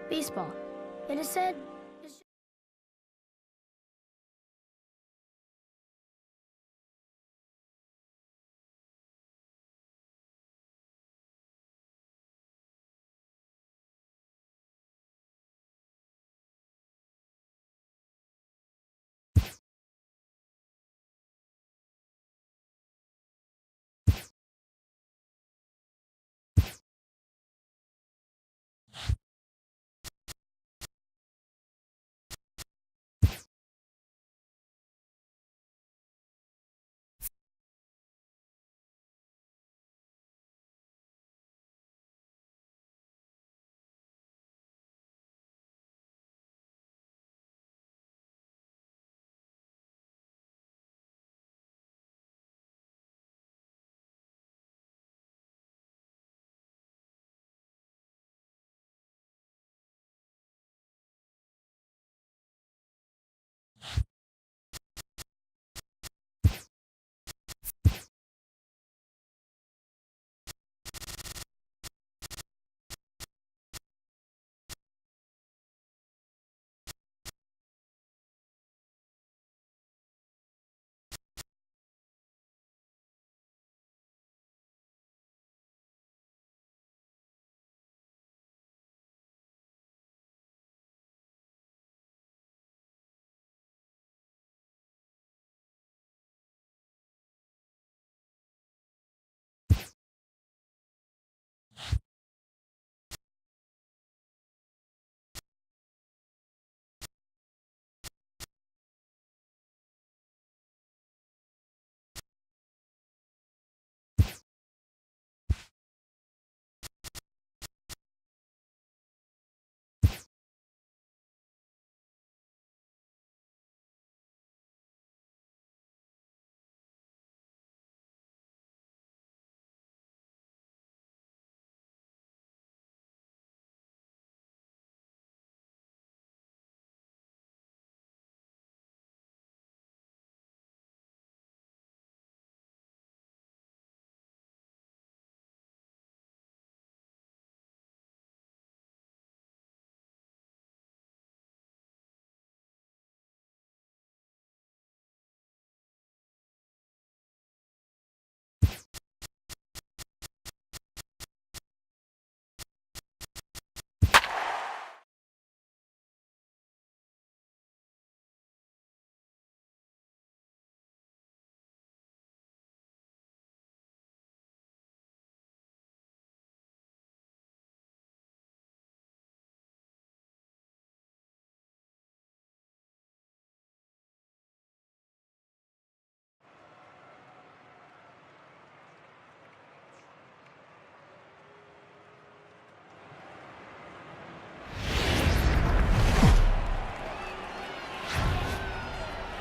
baseball. It is said.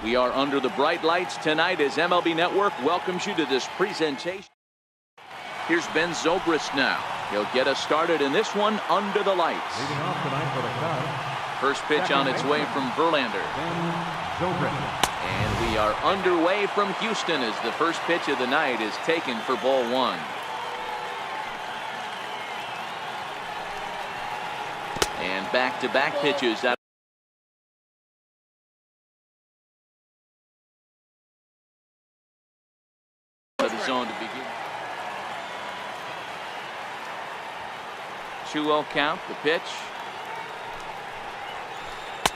We are under the bright lights tonight as MLB Network welcomes you to this presentation. Here's Ben Zobrist now. He'll get us started in this one under the lights. Leading off tonight for the Cubs. First pitch on its way from Verlander. Ben Zobrist. And we are underway from Houston as the first pitch of the night is taken for ball one. And back-to-back pitches out of the zone to begin. 2-0 count, the pitch.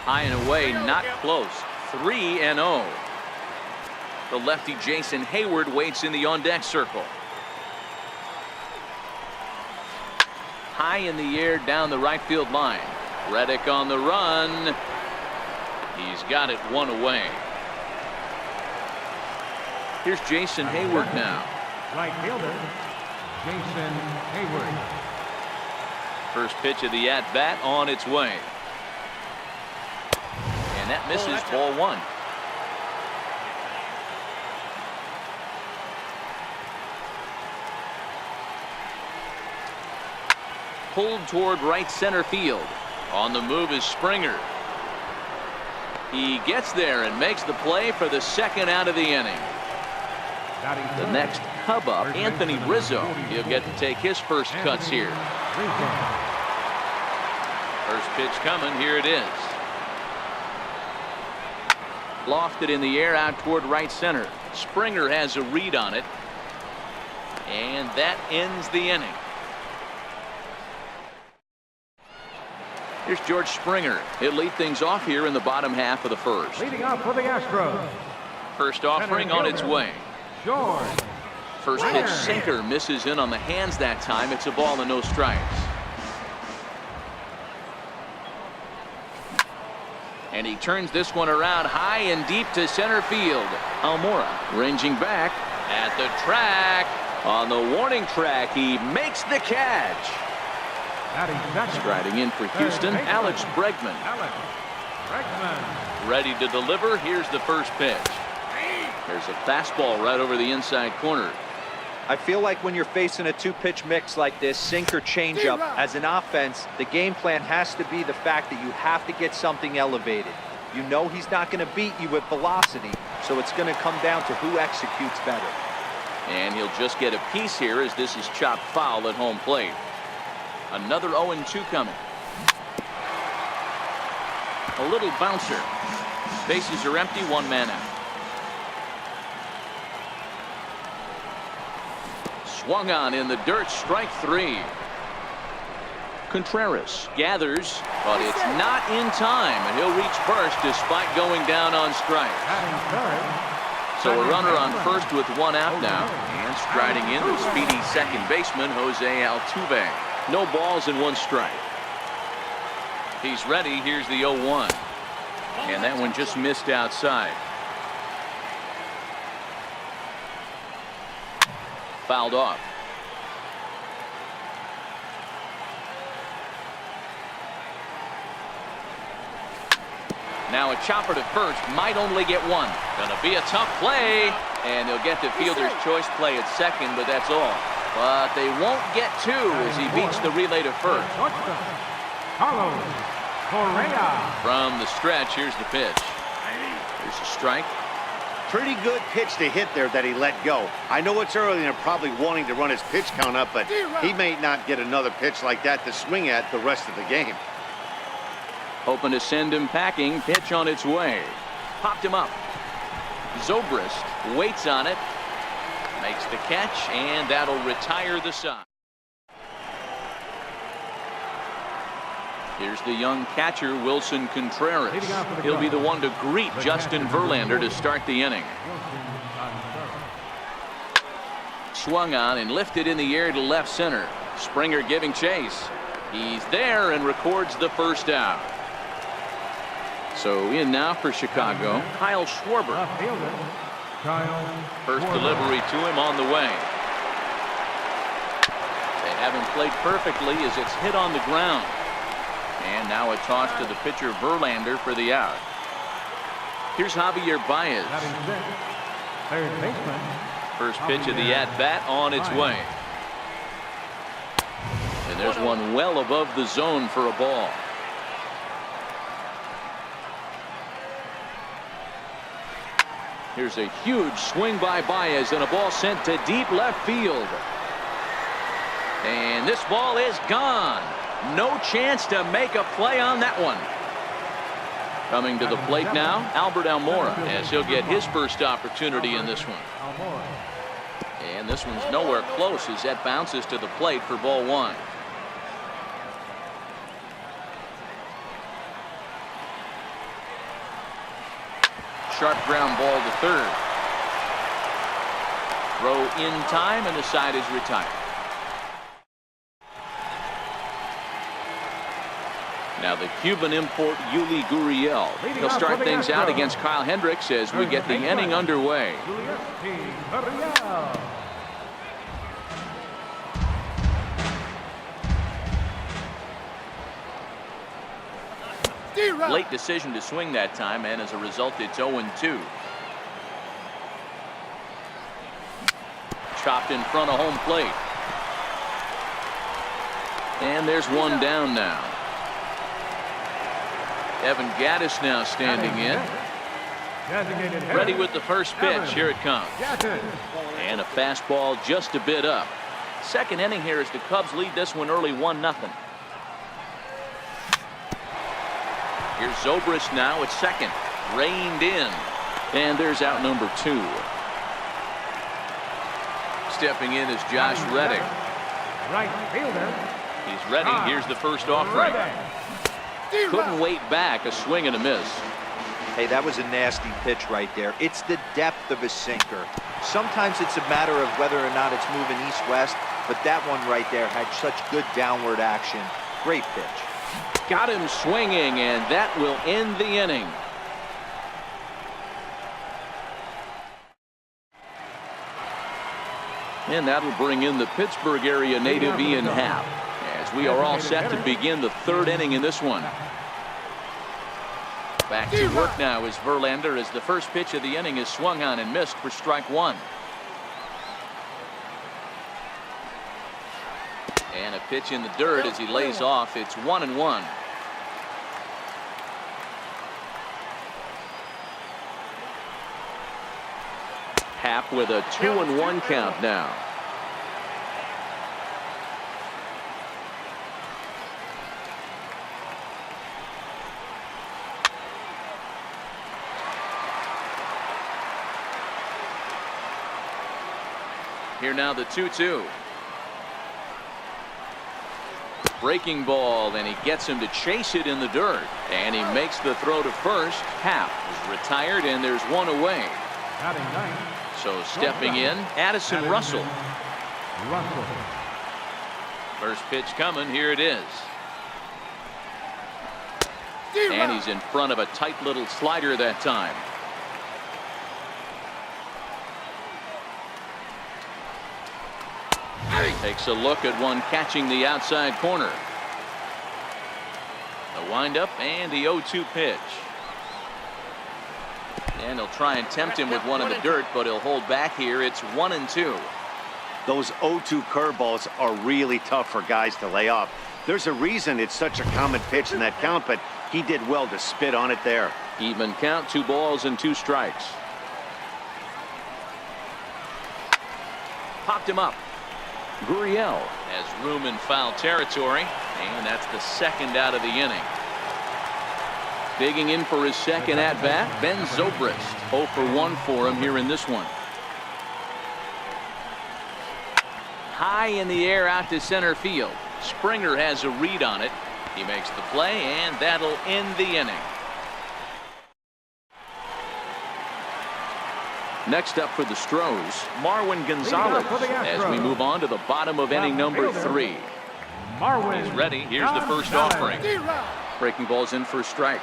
High and away, not close. 3-0. The lefty Jason Hayward waits in the on-deck circle. High in the air down the right field line. Reddick on the run. He's got it one away. Here's Jason Hayward now. Right fielder, Jason Hayward. First pitch of the at-bat on its way. And that misses ball one. Pulled toward right center field. On the move is Springer. He gets there and makes the play for the second out of the inning. The next Cub up, Anthony Rizzo. He'll get to take his first cuts here. First pitch coming. Here it is. Lofted in the air out toward right center. Springer has a read on it. And that ends the inning. Here's George Springer. He'll lead things off here in the bottom half of the first. Leading off for the Astros. First offering on its way. George. First pitch sinker misses in on the hands that time. It's a ball and no strikes. And he turns this one around high and deep to center field. Almora ranging back at the track. On the warning track, he makes the catch. Striding in for Houston, Alex Bregman. Ready to deliver. Here's the first pitch. There's a fastball right over the inside corner. I feel like when you're facing a two-pitch mix like this, sink or changeup, as an offense, the game plan has to be the fact that you have to get something elevated. You know he's not going to beat you with velocity, so it's going to come down to who executes better. And he'll just get a piece here as this is chopped foul at home plate. Another 0-2 coming. A little bouncer. Bases are empty, one man out. Swung on in the dirt, strike three. Contreras gathers, but it's not in time, and he'll reach first despite going down on strike. So a runner on first with one out now, and striding in the speedy second baseman Jose Altuve. No balls and one strike. He's ready. Here's the 0-1, and that one just missed outside. Fouled off. Now a chopper to first, might only get one. Gonna be a tough play, and they'll get the fielder's choice play at second, but that's all. But they won't get two as he beats the relay to first. From the stretch, here's the pitch. Here's a strike. Pretty good pitch to hit there that he let go. I know it's early and they're probably wanting to run his pitch count up, but he may not get another pitch like that to swing at the rest of the game. Hoping to send him packing. Pitch on its way. Popped him up. Zobrist waits on it. Makes the catch, and that'll retire the side. Here's the young catcher, Wilson Contreras. He'll be the one to greet Justin Verlander to start the inning. Swung on and lifted in the air to left center. Springer giving chase. He's there and records the first out. So in now for Chicago, Kyle Schwarber. First delivery to him on the way. They haven't played perfectly as it's hit on the ground. And now a toss to the pitcher Verlander for the out. Here's Javier Baez. First pitch of the at-bat on its way. And there's one well above the zone for a ball. Here's a huge swing by Baez and a ball sent to deep left field. And this ball is gone. No chance to make a play on that one. Coming to the plate now, Albert Almora, as he'll get his first opportunity in this one. And this one's nowhere close as that bounces to the plate for ball one. Sharp ground ball to third. Throw in time, and the side is retired. Now the Cuban import Yuli Gurriel. He'll start things out against Kyle Hendricks as we get the inning underway. Late decision to swing that time, and as a result it's 0-2. Chopped in front of home plate. And there's one down now. Evan Gattis now standing in. Ready with the first pitch. Here it comes. And a fastball just a bit up. Second inning here as the Cubs lead this one early 1-0. Here's Zobrist now at second. Reined in. And there's out number 2. Stepping in is Josh Reddick. Right fielder. He's ready. Here's the first offering. Couldn't wait back. A swing and a miss. Hey, that was a nasty pitch right there. It's the depth of a sinker. Sometimes it's a matter of whether or not it's moving east-west, but that one right there had such good downward action. Great pitch. Got him swinging, and that will end the inning. And that'll bring in the Pittsburgh area native Ian Happ, as we are all set to begin the 3rd inning in this one. Back to work now is Verlander as the first pitch of the inning is swung on and missed for strike 1. And a pitch in the dirt as he lays off. It's 1-1. Happ with a 2-1 count now. Here now the 2-2. Breaking ball, and he gets him to chase it in the dirt. And he makes the throw to first. Happ is retired, and there's one away. So stepping in, Addison Russell. First pitch coming. Here it is. And he's in front of a tight little slider that time. Takes a look at one catching the outside corner. The windup and the 0-2 pitch. And he'll try and tempt him with one in the dirt, but he'll hold back here. It's 1-2. Those 0-2 curveballs are really tough for guys to lay off. There's a reason it's such a common pitch in that count, but he did well to spit on it there. Even count, 2 balls and 2 strikes. Popped him up. Gurriel has room in foul territory, and that's the 2nd out of the inning. Digging in for his 2nd at-bat, Ben Zobrist. 0 for 1 for him here in this one. High in the air out to center field. Springer has a read on it. He makes the play, and that'll end the inning. Next up for the Stros, Marwin Gonzalez, as we move on to the bottom of inning number 3. He's ready. Here's the first offering. Breaking ball's in for a strike.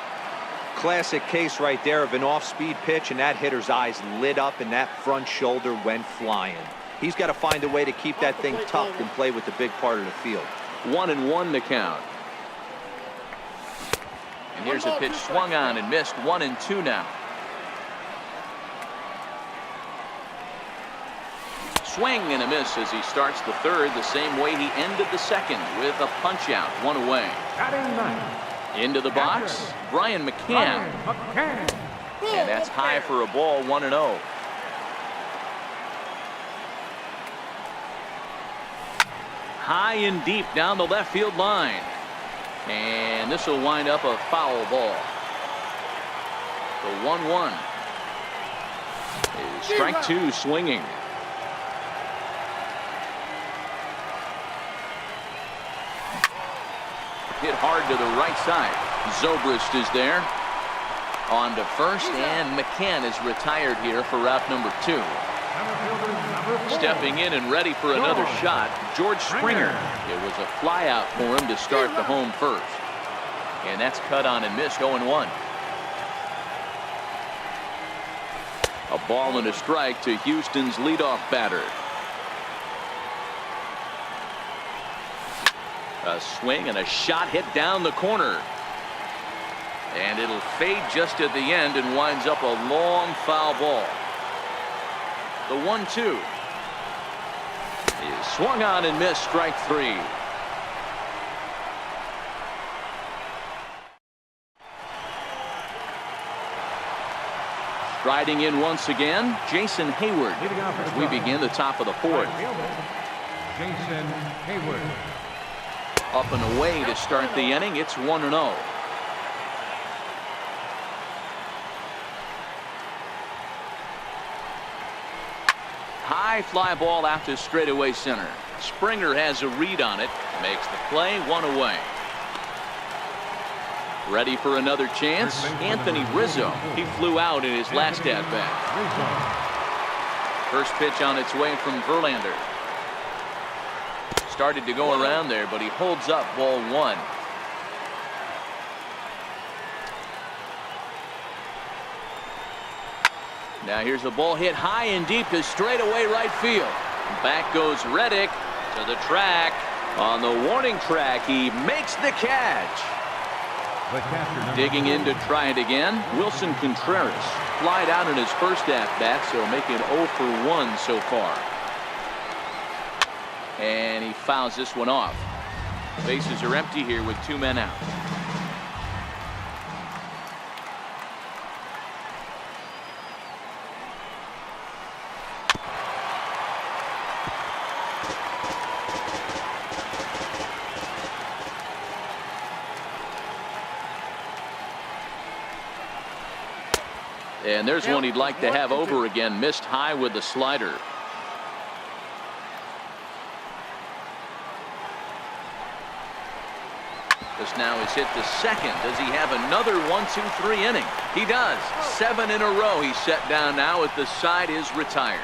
Classic case right there of an off-speed pitch, and that hitter's eyes lit up and that front shoulder went flying. He's got to find a way to keep that thing tucked and play with the big part of the field. 1-1 the count. And here's a pitch swung on and missed. 1-2 now. Swing and a miss as he starts the 3rd the same way he ended the 2nd with a punch out. 1 away. Into the box, Brian McCann. And that's high for a ball. 1-0. High and deep down the left field line. And this will wind up a foul ball. The 1-1 is strike 2 swinging. Hit hard to the right side. Zobrist is there. On to first, and McCann is retired here for route number 2. Stepping in and ready for another shot, George Springer. It was a fly out for him to start the home first. And that's cut on and missed. 0-1. A ball and a strike to Houston's leadoff batter. A swing and a shot hit down the corner. And it'll fade just at the end and winds up a long foul ball. The 1-2 is swung on and missed. Strike 3. Striding in once again, Jason Hayward, as we begin the top of the 4th. Jason Hayward. Up and away to start the inning. It's 1-0. high fly ball out to straightaway center. Springer has a read on it, makes the play, 1 away. Ready for another chance? Anthony Rizzo. He flew out in his last at-bat. First pitch on its way from Verlander. Started to go around there, but he holds up, ball 1. Now here's the ball hit high and deep to straightaway right field. Back goes Reddick to the track. On the warning track, he makes the catch. Digging in to try it again, Wilson Contreras. Flied out in his first at-bat, so making 0 for 1 so far. And he fouls this one off. Bases are empty here with 2 men out. And there's one he'd like to have over again. Missed high with the slider. This now is hit to second. Does he have another 1-2-3 inning? He does. 7 in a row. He's set down now at the side is retired.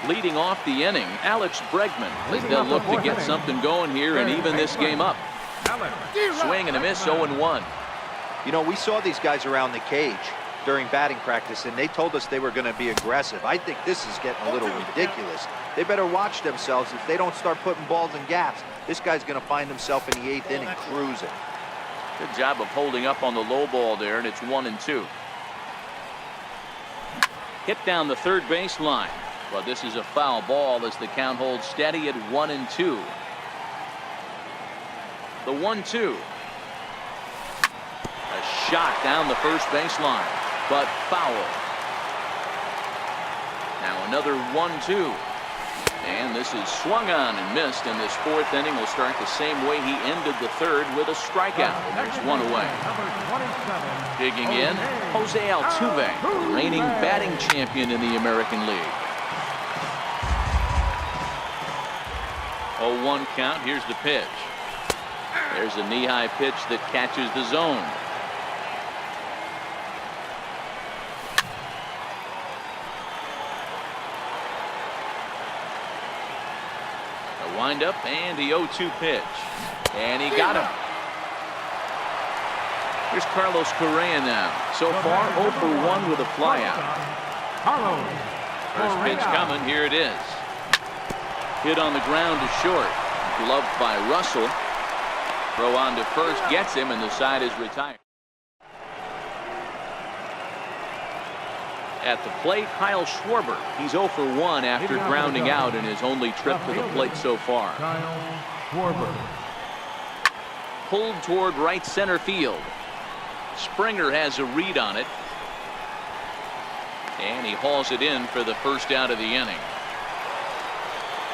Leading off the inning, Alex Bregman. They'll look to get something going here and even this game up. Swing and a miss, 0-1. You know, we saw these guys around the cage during batting practice, and they told us they were going to be aggressive. I think this is getting a little ridiculous. They better watch themselves. If they don't start putting balls in gaps, this guy's going to find himself in the 8th inning cruising. Good job of holding up on the low ball there, and it's 1-2. Hit down the third base line. Well, this is a foul ball as the count holds steady at 1-2. The 1-2. A shot down the first baseline, but foul. Now another 1-2. And this is swung on and missed, and this 4th inning will start the same way he ended the 3rd with a strikeout. There's 1 away. Digging in, Jose Altuve, reigning batting champion in the American League. 0-1 count. Here's the pitch. There's a knee-high pitch that catches the zone. Wind up and the 0-2 pitch, and he got him. Here's Carlos Correa now. So far 0 for 1 with a flyout. First pitch coming. Here it is. Hit on the ground to short. Gloved by Russell. Throw on to first, gets him, and the side is retired. At the plate, Kyle Schwarber. He's 0 for 1 after grounding out in his only trip to the plate so far. Pulled toward right center field. Springer has a read on it. And he hauls it in for the first out of the inning.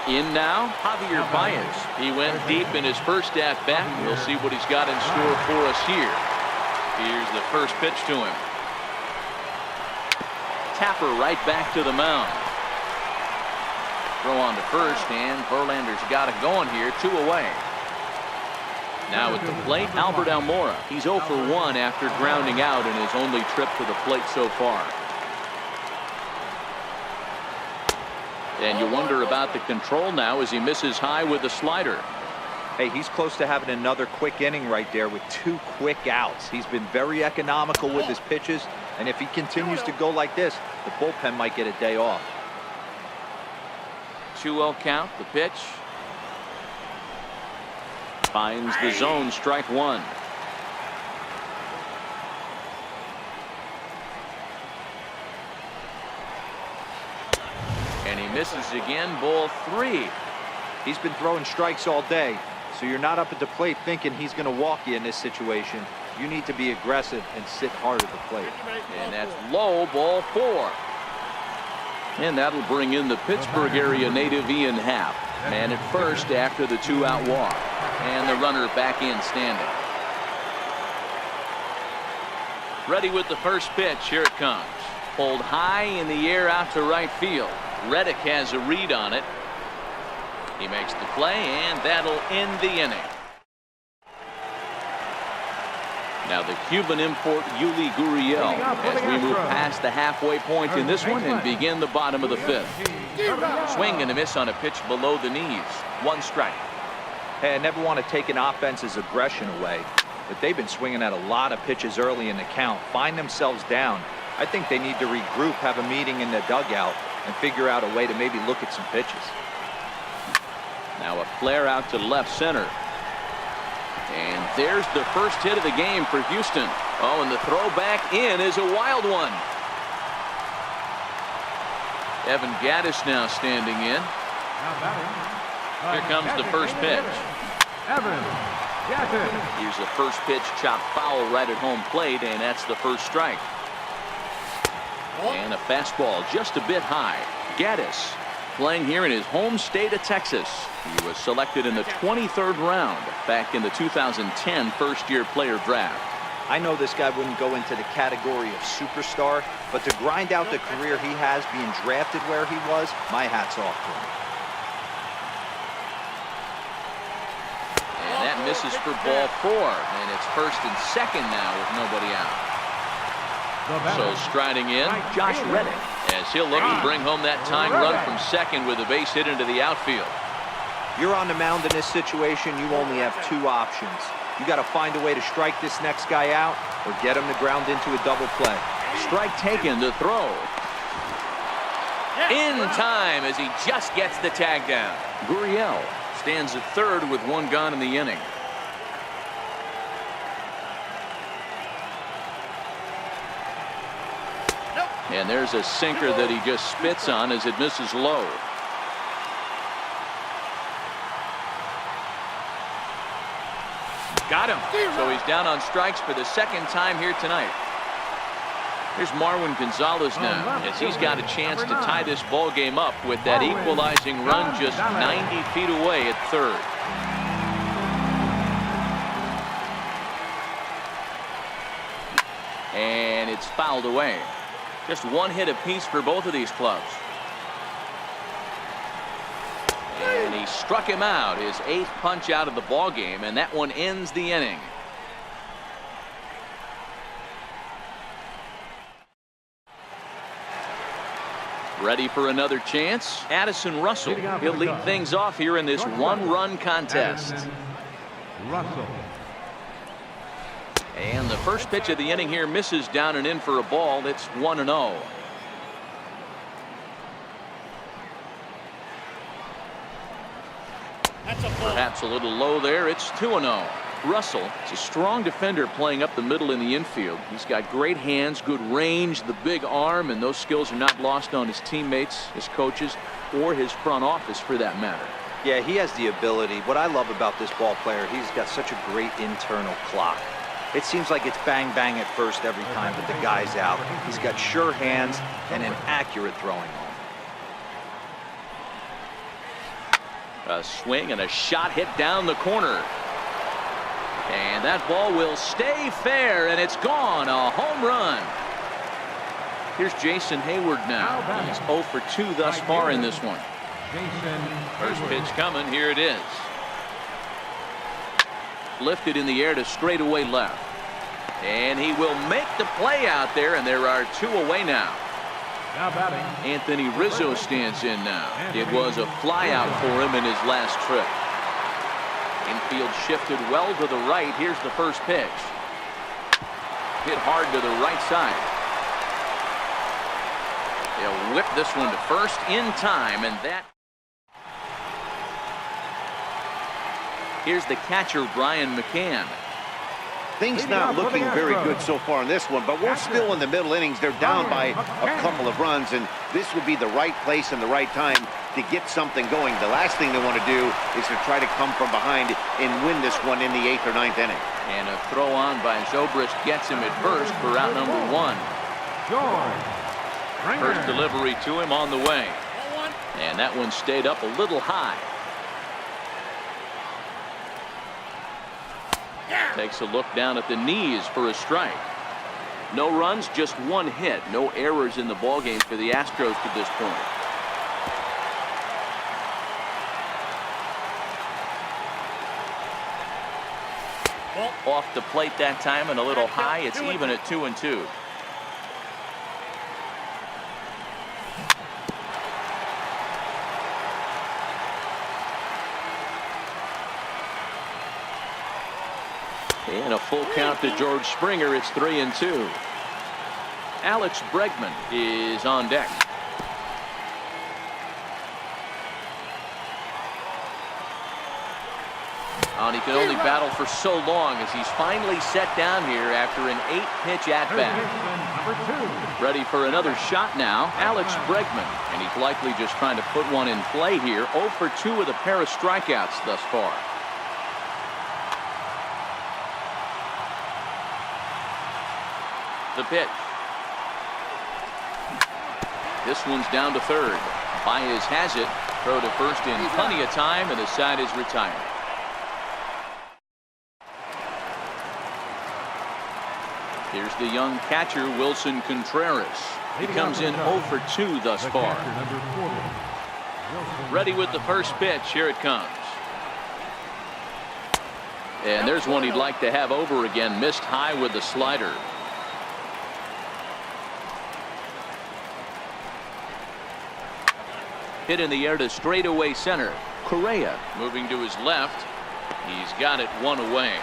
In now, Javier Baez. He went deep in his first at-bat. We'll see what he's got in store for us here. Here's the first pitch to him. Tapper right back to the mound. Throw on to first, and Verlander's got it going here. 2 away. Now at the plate, Albert Almora. He's 0 for 1 after grounding out in his only trip to the plate so far. And you wonder about the control now as he misses high with the slider. Hey, he's close to having another quick inning right there with 2 quick outs. He's been very economical with his pitches, and if he continues to go like this, the bullpen might get a day off. 2-0 count, the pitch. Finds the zone, strike 1. And he misses again, ball 3. He's been throwing strikes all day, so you're not up at the plate thinking he's going to walk you in this situation. You need to be aggressive and sit hard at the plate. And that's low, ball 4. And that'll bring in the Pittsburgh area native Ian Happ. Man at first after the 2-out walk. And the runner back in standing. Ready with the first pitch. Here it comes. Pulled high in the air out to right field. Reddick has a read on it. He makes the play, and that'll end the inning. Now the Cuban import Yuli Gurriel as we move past the halfway point in this one and begin the bottom of the fifth. Swing and a miss on a pitch below the knees. 1 strike. Hey, I never want to take an offense's aggression away, but they've been swinging at a lot of pitches early in the count. Find themselves down. I think they need to regroup, have a meeting in the dugout, and figure out a way to maybe look at some pitches. Now a flare out to left center. And there's the first hit of the game for Houston. Oh, and the throw back in is a wild one. Evan Gattis now standing in. Here comes the first pitch. Evan Gattis. Here's the first pitch, chopped foul right at home plate, and that's the first strike. And a fastball just a bit high. Gattis playing here in his home state of Texas. He was selected in the 23rd round back in the 2010 first-year player draft. I know this guy wouldn't go into the category of superstar, but to grind out the career he has being drafted where he was, my hat's off to him. And that misses for ball 4, and it's first and second now with nobody out. So striding in, Josh Reddick, as he'll look to bring home that tying run from second with a base hit into the outfield. You're on the mound in this situation, you only have 2 options. You got to find a way to strike this next guy out or get him to ground into a double play. Strike taken, the throw. In time as he just gets the tag down. Gurriel stands at third with 1 gone in the inning. And there's a sinker that he just spits on as it misses low. Got him. So he's down on strikes for the second time here tonight. Here's Marwin Gonzalez now as he's got a chance to tie this ball game up with that equalizing run just 90 feet away at third. And it's fouled away. Just 1 hit apiece for both of these clubs. And he struck him out, his 8th punch out of the ball game, and that one ends the inning. Ready for another chance? Addison Russell. He'll lead things off here in this 1-run contest. Russell. And the first pitch of the inning here misses down and in for a ball. It's 1-0. Perhaps a little low there. It's 2-0. Russell is a strong defender playing up the middle in the infield. He's got great hands, good range, the big arm, and those skills are not lost on his teammates, his coaches, or his front office for that matter. Yeah, he has the ability. What I love about this ball player, he's got such a great internal clock. It seems like it's bang bang at first every time, but the guy's out. He's got sure hands and an accurate throwing arm. A swing and a shot hit down the corner. And that ball will stay fair, and it's gone. A home run. Here's Jason Hayward now. He's 0 for 2 thus far in this one. First pitch coming. Here it is. Lifted in the air to straightaway left. And he will make the play out there, and there are 2 away now. Anthony Rizzo stands in now. It was a flyout for him in his last trip. Infield shifted well to the right. Here's the first pitch. Hit hard to the right side. They'll whip this one to first in time, and that. Here's the catcher, Brian McCann. Things not looking very good so far in this one, but we're still in the middle innings. They're down by a couple of runs, and this would be the right place and the right time to get something going. The last thing they want to do is to try to come from behind and win this one in the 8th or 9th inning. And a throw on by Zobrist gets him at first for out number 1. First delivery to him on the way. And that one stayed up a little high. Takes a look down at the knees for a strike. No runs, just one hit. No errors in the ballgame for the Astros to this point. Off the plate that time and a little high. It's even at 2-2. And a full count to George Springer. It's 3-2. Alex Bregman is on deck. And he can only battle for so long as he's finally set down here after an 8-pitch at-bat. Ready for another shot now, Alex Bregman. And he's likely just trying to put one in play here. 0 for 2 with a pair of strikeouts thus far. The pitch. This one's down to third. Baez has it. Throw to first in plenty of time, and the side is retired. Here's the young catcher, Wilson Contreras. He comes in 0 for 2 thus far. Ready with the first pitch. Here it comes. And there's one he'd like to have over again. Missed high with the slider. Hit in the air to straightaway center. Correa moving to his left. He's got it one away.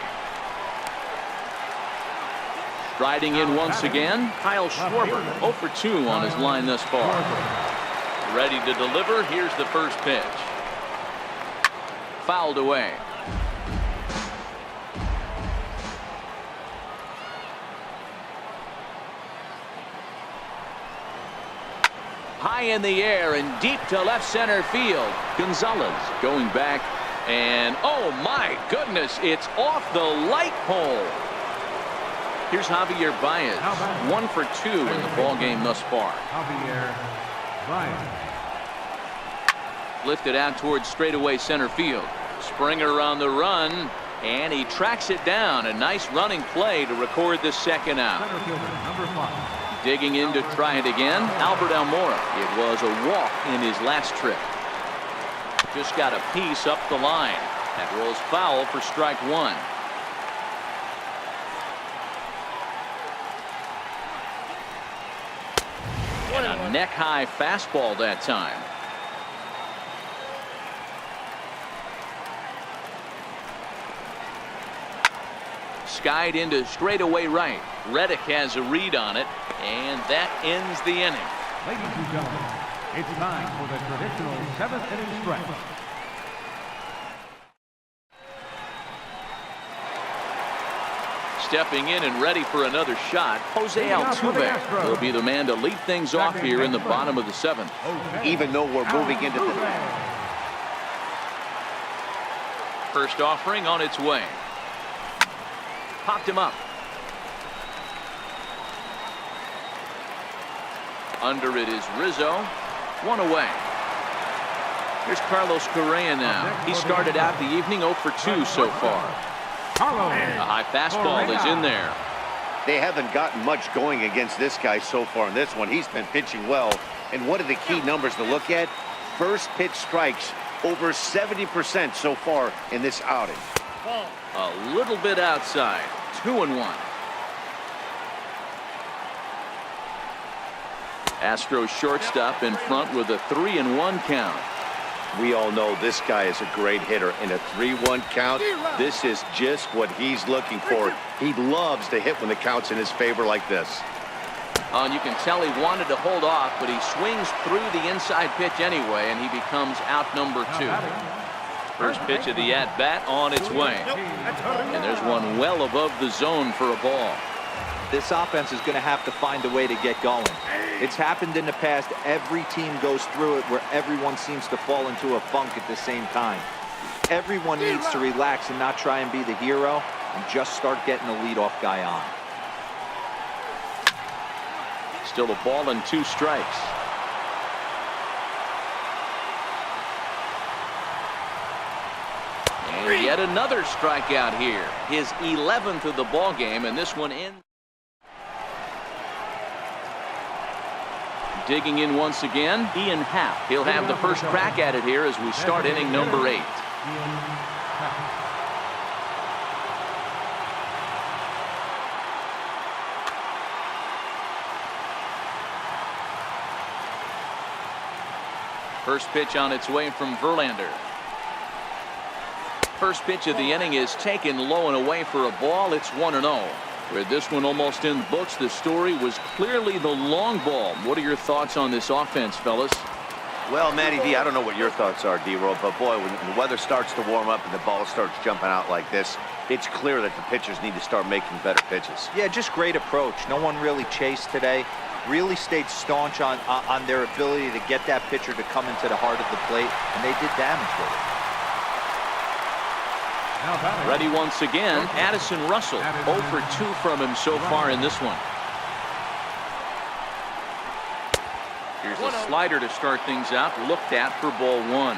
Striding in once again, Kyle Schwarber. 0 for 2 on his line thus far. Ready to deliver. Here's the first pitch. Fouled away. High in the air and deep to left center field. Gonzalez going back, and oh my goodness, it's off the light pole. Here's Javier Baez. 1 for 2 in the ball game thus far. Javier Baez. Lifted out towards straightaway center field. Springer on the run, and he tracks it down. A nice running play to record the second out. Center fielder, number 5. Digging in to try it again, Albert Almora. It was a walk in his last trip. Just got a piece up the line. That rolls foul for strike one. And a neck-high fastball that time. Skied into straightaway right. Reddick has a read on it, and that ends the inning. Ladies and gentlemen, it's time for the traditional 7th inning stretch. Stepping in and ready for another shot, Jose Altuve will be the man to lead things off here in the bottom of the 7th. Even though we're moving into the First offering on its way. Popped him up. Under it is Rizzo. One away. Here's Carlos Correa now. He started out the evening 0 for 2 so far. A high fastball is in there. They haven't gotten much going against this guy so far in this one. He's been pitching well. And what are the key numbers to look at? First pitch strikes over 70% so far in this outing. A little bit outside. 2-1. Astros shortstop in front with a 3-1 count. We all know this guy is a great hitter. In a 3-1 count, this is just what he's looking for. He loves to hit when the count's in his favor like this. And you can tell he wanted to hold off, but he swings through the inside pitch anyway, and he becomes out number 2. First pitch of the at-bat on its way. And there's one well above the zone for a ball. This offense is going to have to find a way to get going. It's happened in the past. Every team goes through it where everyone seems to fall into a funk at the same time. Everyone needs to relax and not try and be the hero and just start getting the leadoff guy on. Still a ball and 2 strikes. And yet another strikeout here. His 11th of the ball game, and this one ends. digging in once again, Ian Happ. He'll have the first crack at it here as we start inning number 8. First pitch on its way from Verlander. First pitch of the inning is taken low and away for a ball. It's 1-0. With this one almost in the books, the story was clearly the long ball. What are your thoughts on this offense, fellas? Well, Matty D, I don't know what your thoughts are, D-Roll, but boy, when the weather starts to warm up and the ball starts jumping out like this, it's clear that the pitchers need to start making better pitches. Yeah, just great approach. No one really chased today. Really stayed staunch on their ability to get that pitcher to come into the heart of the plate, and they did damage with it. Ready once again, Addison Russell. 0 for 2 from him so far in this one. Here's a slider to start things out, looked at for ball 1.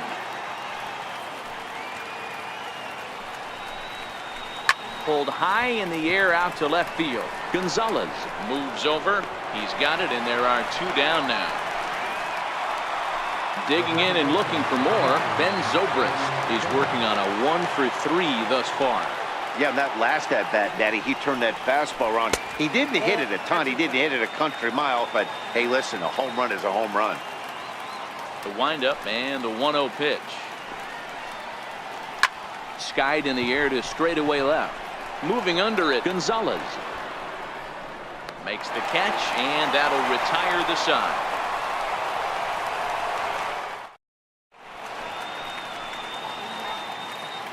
Pulled high in the air out to left field. Gonzalez moves over. He's got it, and there are 2 down now. Digging in and looking for more, Ben Zobrist is working on a 1 for 3 thus far. Yeah, that last at bat, Daddy, he turned that fastball around. He didn't hit it a ton. He didn't hit it a country mile, but hey, listen, a home run is a home run. The windup and the 1-0 pitch. Skied in the air to straightaway left. Moving under it, Gonzalez makes the catch, and that'll retire the side.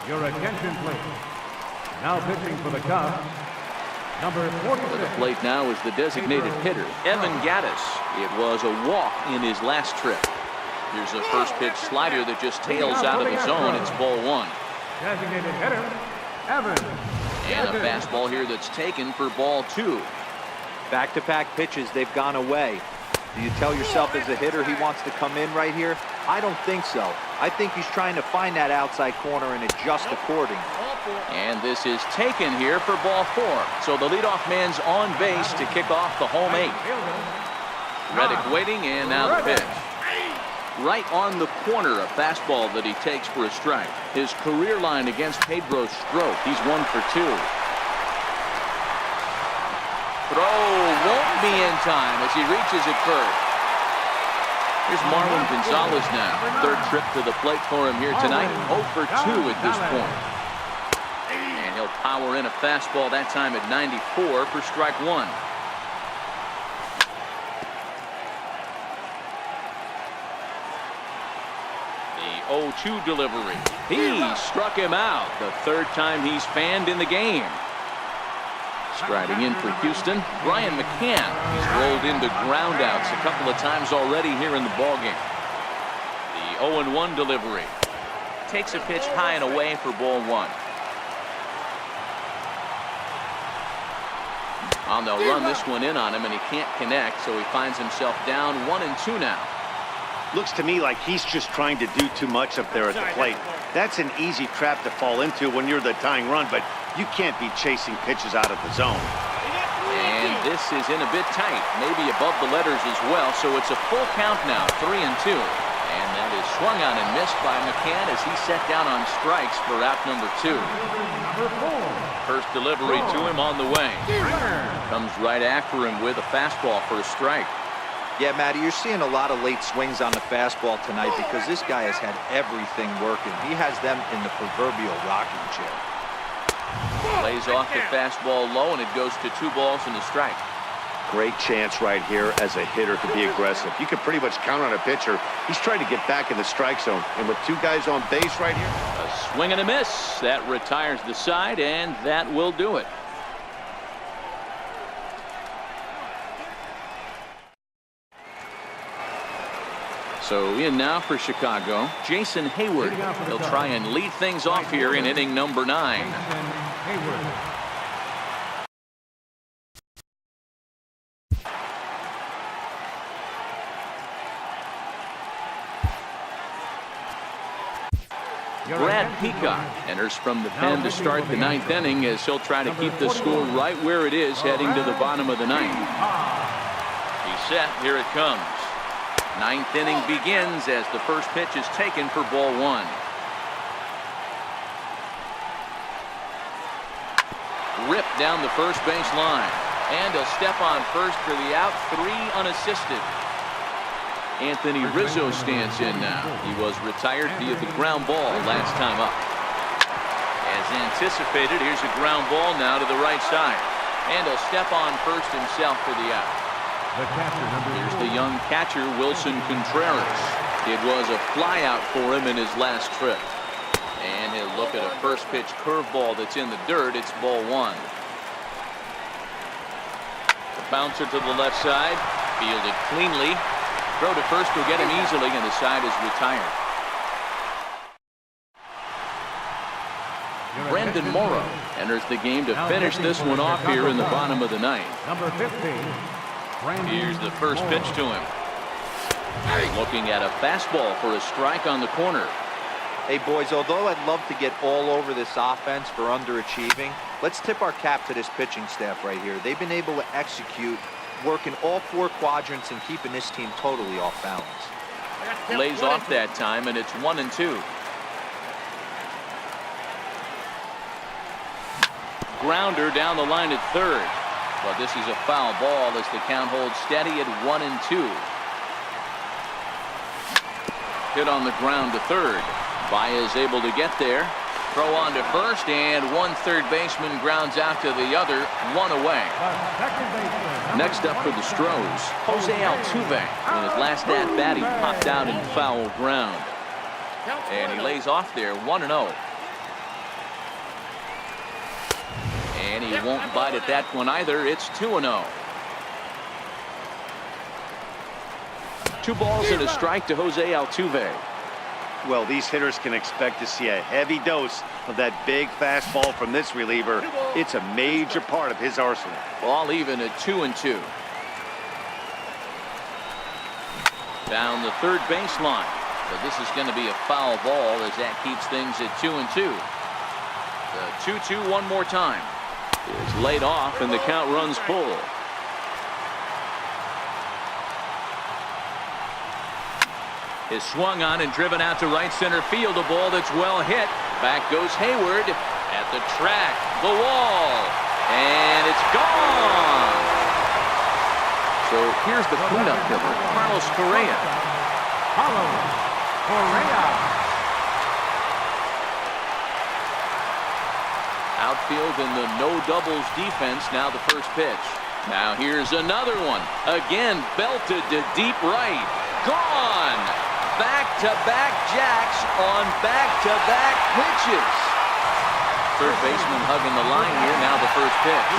Your attention, please. Now pitching for the Cubs, number 46. To the plate now is the designated hitter, Evan Gattis. It was a walk in his last trip. Here's a first pitch slider that just tails out of the zone. It's ball 1. Designated hitter, Evan. And a fastball here that's taken for ball 2. Back-to-back pitches, they've gone away. Do you tell yourself as a hitter he wants to come in right here? I don't think so. I think he's trying to find that outside corner and adjust accordingly. And this is taken here for ball 4. So the leadoff man's on base to kick off the home 8. Reddick waiting, and now the pitch. Right on the corner, a fastball that he takes for a strike. His career line against Pedro Strop. He's 1 for 2. Throw won't be in time as he reaches it first. Here's Marwin Gonzalez now. 3rd trip to the plate for him here tonight. 0 for 2 at this point. And he'll power in a fastball that time at 94 for strike 1. The 0-2 delivery. He struck him out. The 3rd time he's fanned in the game. Striding in for Houston, Brian McCann. He's rolled into groundouts a couple of times already here in the ballgame. The 0-1 delivery. Takes a pitch high and away for ball 1. And they'll run this one in on him, and he can't connect, so he finds himself down 1-2 now. Looks to me like he's just trying to do too much up there at the plate. That's an easy trap to fall into when you're the tying run, but you can't be chasing pitches out of the zone. And this is in a bit tight, maybe above the letters as well, so it's a full count now, 3-2. And that is swung on and missed by McCann as he set down on strikes for out number 2. First delivery to him on the way. Comes right after him with a fastball for a strike. Yeah, Matty, you're seeing a lot of late swings on the fastball tonight because this guy has had everything working. He has them in the proverbial rocking chair. Lays off the fastball low, and it goes to 2 balls and a strike. Great chance right here as a hitter to be aggressive. You can pretty much count on a pitcher. He's trying to get back in the strike zone. And with 2 guys on base right here. A swing and a miss. That retires the side, and that will do it. So in now for Chicago, Jason Hayward. He'll try and lead things off here in inning number 9. Brad Peacock enters from the pen to start the 9th inning as he'll try to keep the score right where it is heading to the bottom of the 9th. He's set. Here it comes. Ninth inning begins as the first pitch is taken for ball one. Ripped down the first base line. And a step on first for the out. 3 unassisted. Anthony Rizzo stands in now. He was retired via the ground ball last time up. As anticipated, here's a ground ball now to the right side. And a step on first himself for the out. Here's the young catcher, Wilson Contreras. It was a flyout for him in his last trip. And he'll look at a first pitch curveball that's in the dirt. It's ball one. The bouncer to the left side. Fielded cleanly. Throw to first will get him easily, and the side is retired. Brendan Morrow enters the game to finish this one off here in the bottom of the ninth. Number 15. Here's the first pitch to him. Looking at a fastball for a strike on the corner. Hey, boys, although I'd love to get all over this offense for underachieving, let's tip our cap to this pitching staff right here. They've been able to execute, working all 4 quadrants and keeping this team totally off balance. Lays off that time, and it's 1-2. Grounder down the line at third. But this is a foul ball as the count holds steady at 1-2. Hit on the ground to third. Baez able to get there. Throw on to first, and one third baseman grounds out to the other. 1 away. Next up for the Stros, Jose Altuve. In his last at bat, he popped out in foul ground. And he lays off there, 1-0. And he won't bite at that one either. It's 2-0. 2 balls and a strike to Jose Altuve. Well, these hitters can expect to see a heavy dose of that big fastball from this reliever. It's a major part of his arsenal. Ball even at 2-2. Down the third baseline. But this is going to be a foul ball as that keeps things at 2-2. The 2-2 one more time. Is laid off and the count runs full. Is swung on and driven out to right center field. A ball that's well hit. Back goes Hayward at the track, the wall, and it's gone. So here's the cleanup hitter, Carlos Correa. Carlos Correa. Outfield in the no doubles defense. Now the first pitch. Now here's another one. Again belted to deep right. Gone. Back-to-back jacks on back-to-back pitches. Third baseman hugging the line here. Now the first pitch.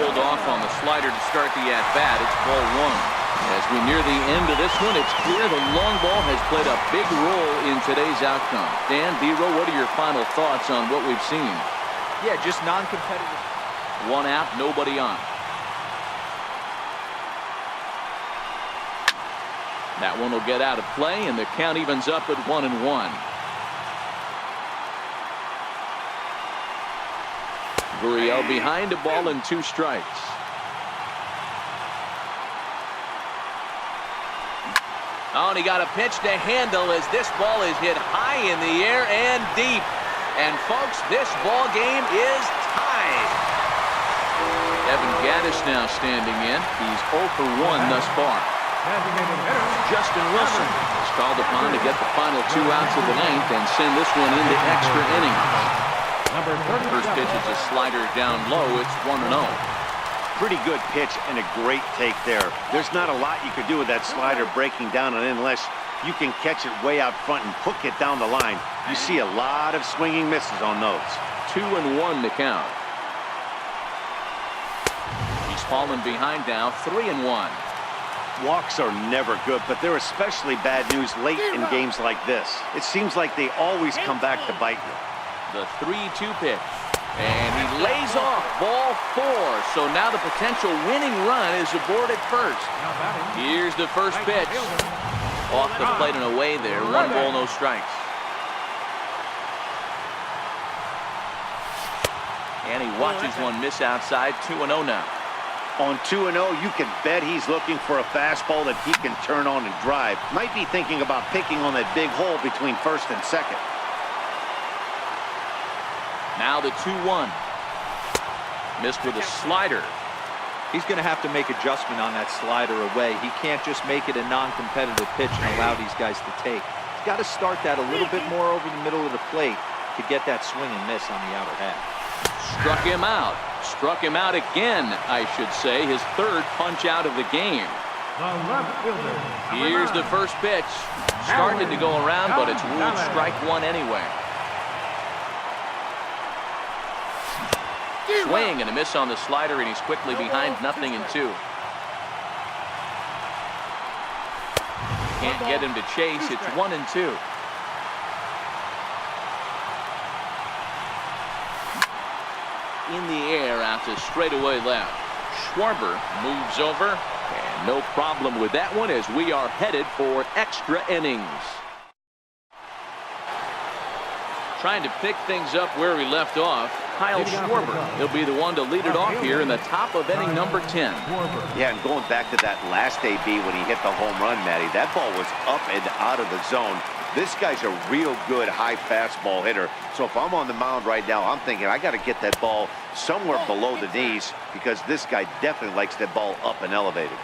Hold off on the slider to start the at-bat. It's ball one. As we near the end of this one, it's clear the long ball has played a big role in today's outcome. Dan, B-Row, what are your final thoughts on what we've seen? Yeah, just non-competitive. 1 out, nobody on. That one will get out of play, and the count evens up at 1-1. Gurriel behind, a ball and 2 strikes. Oh, and he got a pitch to handle as this ball is hit high in the air and deep. And folks, this ball game is tied. Evan Gattis now standing in. He's 0 for 1 thus far. Justin Wilson is called upon to get the final 2 outs of the ninth and send this one into extra innings. First pitch is a slider down low. It's 1-0. Pretty good pitch and a great take there. There's not a lot you could do with that slider breaking down and in unless you can catch it way out front and hook it down the line. You see a lot of swinging misses on those. 2-1 to count. He's fallen behind now, 3-1. Walks are never good, but they're especially bad news late in games like this. It seems like they always come back to bite you. The 3-2 pitch. And he lays off ball 4. So now the potential winning run is aboard at first. Here's the first pitch. Off the plate and away there. 1 ball, no strikes. And he watches one miss outside. 2-0 now. On 2-0, you can bet he's looking for a fastball that he can turn on and drive. Might be thinking about picking on that big hole between first and second. Now the 2-1. Missed with a slider. He's going to have to make adjustment on that slider away. He can't just make it a non-competitive pitch and allow these guys to take. He's got to start that a little bit more over the middle of the plate to get that swing and miss on the outer half. Struck him out. Struck him out again, I should say. His third punch out of the game. The left fielder. Here's the first pitch. Started to go around, but it's ruled strike one anyway. Swing and a miss on the slider, and he's quickly behind 0-2. Can't get him to chase. It's 1-2. In the air out to straightaway left. Schwarber moves over, and no problem with that one as we are headed for extra innings. Trying to pick things up where we left off. Kyle Schwarber. He'll be the one to lead it off here in the top of inning number 10. Yeah, and going back to that last AB when he hit the home run, Matty, that ball was up and out of the zone. This guy's a real good high fastball hitter. So if I'm on the mound right now, I'm thinking I got to get that ball somewhere below the knees because this guy definitely likes that ball up and elevated.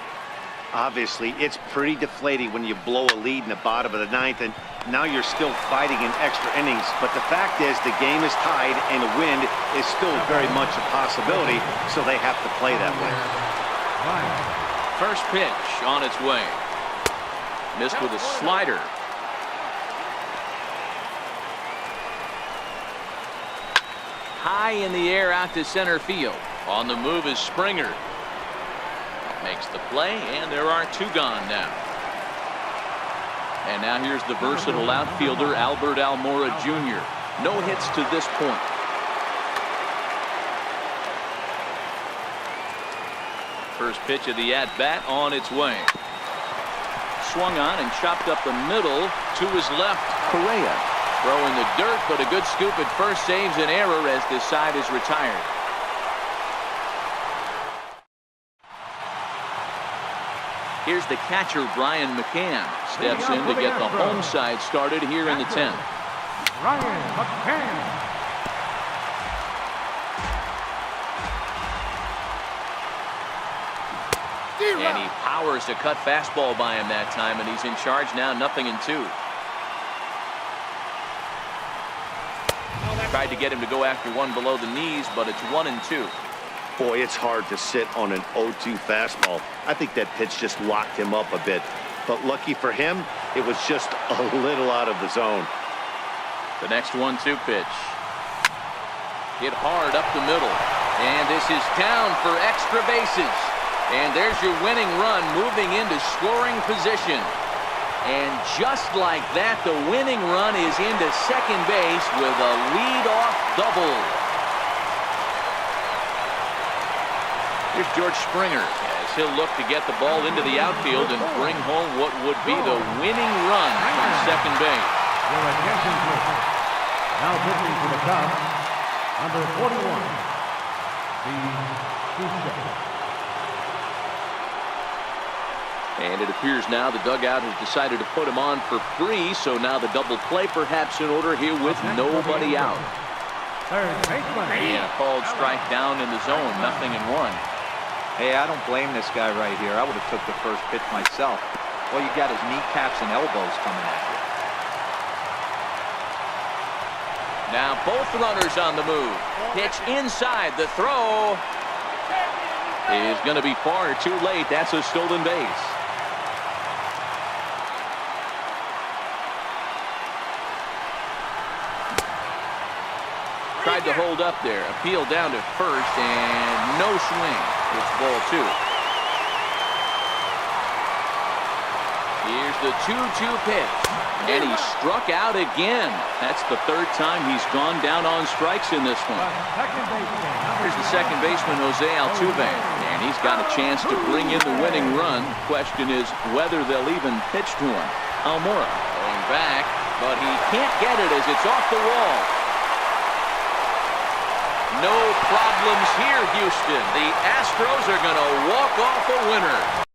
Obviously, it's pretty deflating when you blow a lead in the bottom of the ninth, and now you're still fighting in extra innings. But the fact is, the game is tied, and a win is still very much a possibility, so they have to play that way. First pitch on its way. Missed with a slider. High in the air out to center field. On the move is Springer. Makes the play, and there are two gone now. And now here's the versatile outfielder, Albert Almora Jr. No hits to this point. First pitch of the at-bat on its way. Swung on and chopped up the middle to his left. Correa throwing the dirt, but a good scoop at first saves an error as this side is retired. Here's the catcher, Brian McCann. Steps in to get the home side started here in the 10th. Brian McCann. And he powers a cut fastball by him that time, and he's in charge now, 0-2. Tried to get him to go after one below the knees, but it's 1-2. Boy, it's hard to sit on an 0-2 fastball. I think that pitch just locked him up a bit. But lucky for him, it was just a little out of the zone. The next 1-2 pitch. Hit hard up the middle. And this is down for extra bases. And there's your winning run moving into scoring position. And just like that, the winning run is into second base with a leadoff double. Here's George Springer as he'll look to get the ball into the outfield and bring home what would be the winning run from second base. Your attention, please. Now pitching for the Cubs, number 41, the Bishop. And it appears now the dugout has decided to put him on for free, so now the double play perhaps in order here with nobody out. Third baseman. And a called strike down in the zone, 0-1. Hey, I don't blame this guy right here. I would have took the first pitch myself. All you got is kneecaps and elbows coming at you. Now both runners on the move. Pitch inside. The throw is going to be far too late. That's a stolen base. Tried to hold up there. Appeal down to first, and no swing. It's ball 2. Here's the 2-2 pitch. And he struck out again. That's the third time he's gone down on strikes in this one. Here's the second baseman, Jose Altuve. And he's got a chance to bring in the winning run. Question is whether they'll even pitch to him. Almora going back, but he can't get it as it's off the wall. No problems here, Houston. The Astros are going to walk off a winner.